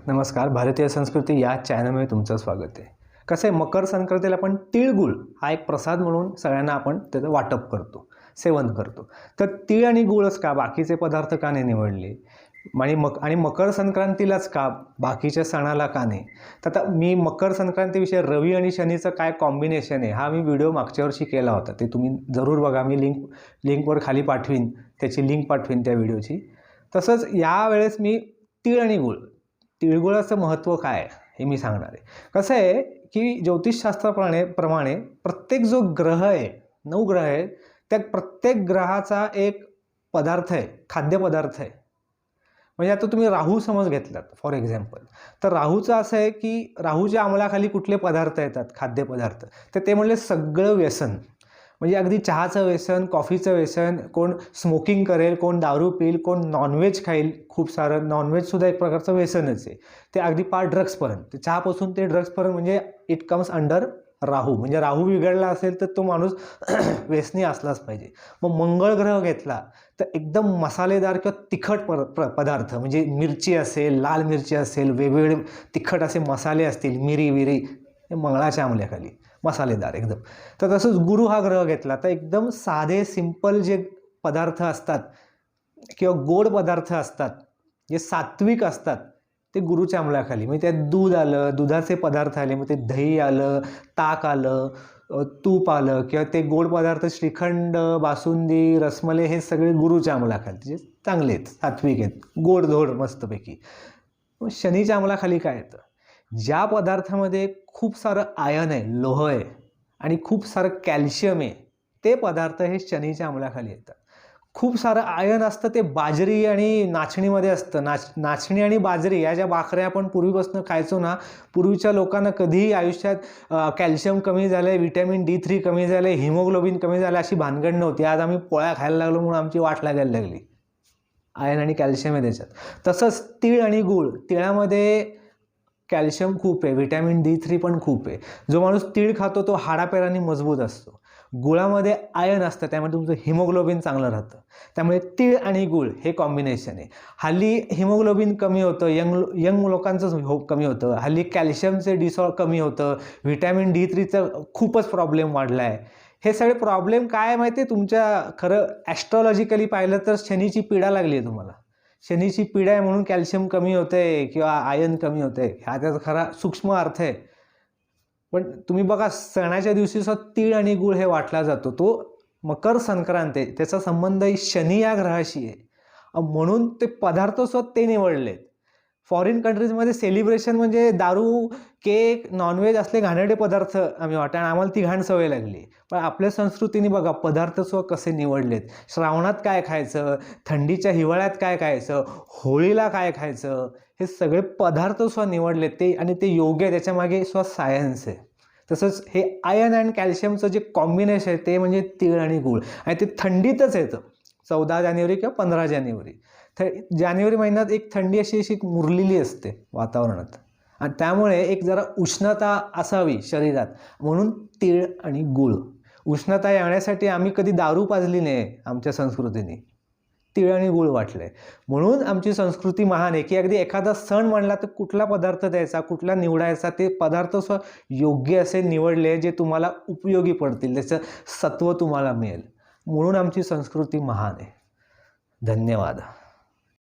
नमस्कार. भारतीय संस्कृती या चॅनलमध्ये तुमचं स्वागत आहे. कसं आहे, मकर संक्रांतीला आपण तिळगुळ हा एक प्रसाद म्हणून सगळ्यांना आपण त्याचं वाटप करतो, सेवन करतो. तर तीळ आणि गुळच का, बाकीचे पदार्थ का नाही निवडले? आणि मकर संक्रांतीलाच का, बाकीच्या सणाला का नाही? तर आता मी मकर संक्रांतीविषयी रवी आणि शनीचं काय कॉम्बिनेशन आहे हा मी व्हिडिओ मागच्या वर्षी केला होता. ते तुम्ही जरूर बघा. मी लिंकवर खाली पाठवीन, त्याची लिंक पाठवीन त्या व्हिडिओची. तसंच यावेळेस मी तीळ आणि गुळ, तिळगुळाचं महत्त्व काय आहे हे मी सांगणार आहे. कसं आहे की ज्योतिषशास्त्राप्रमाणे प्रत्येक जो ग्रह आहे, 9 ग्रह आहेत, त्या प्रत्येक ग्रहाचा एक पदार्थ आहे, खाद्यपदार्थ आहे. म्हणजे आता तुम्ही राहू समज घेतलात फॉर एक्झाम्पल, तर राहूचं असं आहे की राहूच्या अंमलाखाली कुठले पदार्थ येतात, खाद्यपदार्थ, तर ते म्हणजे सगळं व्यसन. म्हणजे अगदी चहाचं व्यसन, कॉफीचं व्यसन, कोण स्मोकिंग करेल, कोण दारू पिईल, कोण नॉनव्हेज खाईल. खूप सारं नॉनव्हेजसुद्धा एक प्रकारचं व्यसनच आहे. ते अगदी पार ड्रग्सपर्यंत, ते चहापासून ते ड्रग्सपर्यंत, म्हणजे इट कम्स अंडर राहू. म्हणजे राहू बिघडला असेल तर तो माणूस व्यसनी असलाच पाहिजे. मग मंगळ ग्रह घेतला तर एकदम मसालेदार किंवा तिखट पदार्थ, म्हणजे मिरची असेल, लाल मिरची असेल, वेगवेगळे तिखट असे मसाले असतील, मिरी विरी, हे मंगळाच्या अंमल्याखाली मसालेदार एकदम. तर तसंच गुरु हा ग्रह घेतला तर एकदम साधे सिंपल जे पदार्थ असतात किंवा गोड पदार्थ असतात, जे सात्विक असतात, ते गुरुच्या अंमलाखाली. म्हणजे त्यात दूध आलं, दुधाचे पदार्थ आले, मग ते दही आलं, ताक आलं, तूप आलं, किंवा ते गोड पदार्थ श्रीखंड, बासुंदी, रसमलाई, हे सगळे गुरुच्या अंमलाखाली, जे चांगले आहेत, सात्विक आहेत, गोडधोड मस्तपैकी. मग शनीच्या अंमलाखाली काय येतं? ज्या पदार्थामध्ये खूप सारं आयन आहे, लोह आहे, आणि खूप सारं कॅल्शियम आहे, ते पदार्थ हे शनीच्या अंमलाखाली येतात. खूप सारं आयन असतं ते बाजरी आणि नाचणीमध्ये असतं. नाचणी आणि बाजरी या ज्या भाकऱ्या आपण पूर्वीपासून खायचो ना, पूर्वीच्या लोकांना कधीही आयुष्यात कॅल्शियम कमी झालं आहे, व्हिटॅमिन D3 कमी झालं आहे, हिमोग्लोबिन कमी झालं अशी भानगड नव्हती. आज आम्ही पोळ्या खायला लागलो म्हणून आमची वाट लागायला लागली. आयन आणि कॅल्शियम आहे त्याच्यात. तसंच तीळ आणि गूळ, तिळामध्ये कॅल्शियम खूप आहे, व्हिटॅमिन D3 पण खूप आहे. जो माणूस तीळ खातो तो हाडापेरांनी मजबूत असतो. गुळामध्ये आयन असतं, त्यामुळे तुमचं हिमोग्लोबिन चांगलं राहतं. त्यामुळे तीळ आणि गूळ हे कॉम्बिनेशन आहे. हल्ली हिमोग्लोबिन कमी होतं, यंग लोकांचं कमी होतं. हल्ली कॅल्शियमचे कमी होतं, व्हिटॅमिन D3चा खूपच प्रॉब्लेम वाढला आहे. हे सगळे प्रॉब्लेम काय माहिती आहे तुमच्या? खरं ॲस्ट्रॉलॉजिकली पाहिलं तर शनीची पीडा लागली आहे तुम्हाला. शनीची पीडा आहे म्हणून कॅल्शियम कमी होतं आहे किंवा आयन कमी होतं आहे, हा त्याचा खरा सूक्ष्म अर्थ आहे. पण तुम्ही बघा, सणाच्या दिवशी सुद्धा तीळ आणि गूळ हे वाटला जातो. तो मकर संक्रांत आहे, त्याचा संबंध शनी या ग्रहाशी आहे, म्हणून ते पदार्थ सुद्धा ते निवडलेत. फॉरेन कंट्रीजमध्ये सेलिब्रेशन म्हणजे दारू, केक, नॉनव्हेज असले घाणेरडे पदार्थ आम्ही वाटतो, आणि आम्हाला ती घाण सवय लागली. पण आपल्या संस्कृतीने बघा पदार्थ सुद्धा कसे निवडलेत. श्रावणात काय खायचं, थंडीच्या हिवाळ्यात काय खायचं, होळीला काय खायचं, हे सगळे पदार्थ सुद्धा निवडलेत ते, आणि ते योग्य आहे. त्याच्यामागे सुद्धा सायन्स आहे. तसंच हे आयन आणि कॅल्शियमचं जे कॉम्बिनेशन आहे ते म्हणजे तीळ आणि गूळ, आणि ते थंडीतच येतं. 14 जानेवारी किंवा 15 जानेवारी. जानेवारी महिन्यात एक थंडी अशी मुरलेली असते वातावरणात, आणि त्यामुळे एक जरा उष्णता असावी शरीरात, म्हणून तीळ आणि गूळ. उष्णता येण्यासाठी आम्ही कधी दारू पाजली नाही आमच्या संस्कृतीने, तीळ आणि गूळ वाटले. म्हणून आमची संस्कृती महान आहे की अगदी एखादा सण म्हणला तर कुठला पदार्थ द्यायचा, कुठला निवडायचा, ते पदार्थ योग्य असे निवडले जे तुम्हाला उपयोगी पडतील, त्याचं सत्व तुम्हाला मिळेल. म्हणून आमची संस्कृती महान आहे. धन्यवाद.